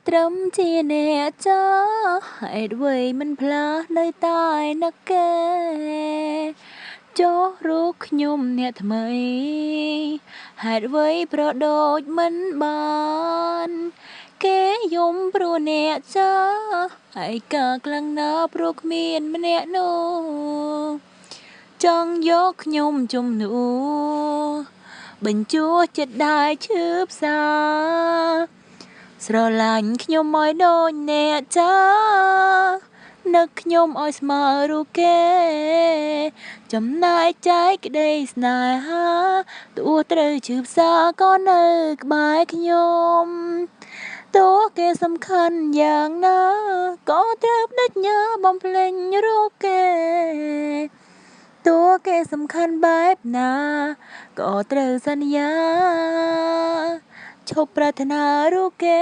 ត្រឹមជាអ្នកចាហេតុអ្វីមិនផ្លាស់នៅតែណាគេចុះរូបខ្ញុំអ្នកថ្មីហេតុអ្វីប្រដូចមិនបានគេយំព្រោះអ្នកចាហើយកាខ្លាំងណាស់ព្រោះគ្មានម្នាក់នោះចង់យកខ្ញុំជំនួសបញ្ជួចិត្តដែរឈឺផ្សាស្រឡាញ់ខ្ញុំឲ្យដូចអ្នកចានឹកខ្ញុំឲ្យស្មើរូបគេចំណែកចែកក្តីស្នេហាទោះត្រូវឈឺផ្សាក៏នៅក្បែរខ្ញុំតួគេសំខាន់យ៉ាងណាក៏ត្រូវបដិញ្ញាបំភ្លេចរូបគេតួគេសំខាន់បែបណាក៏ត្រូវសន្យាឈប់ប្រាថ្នារូបគេ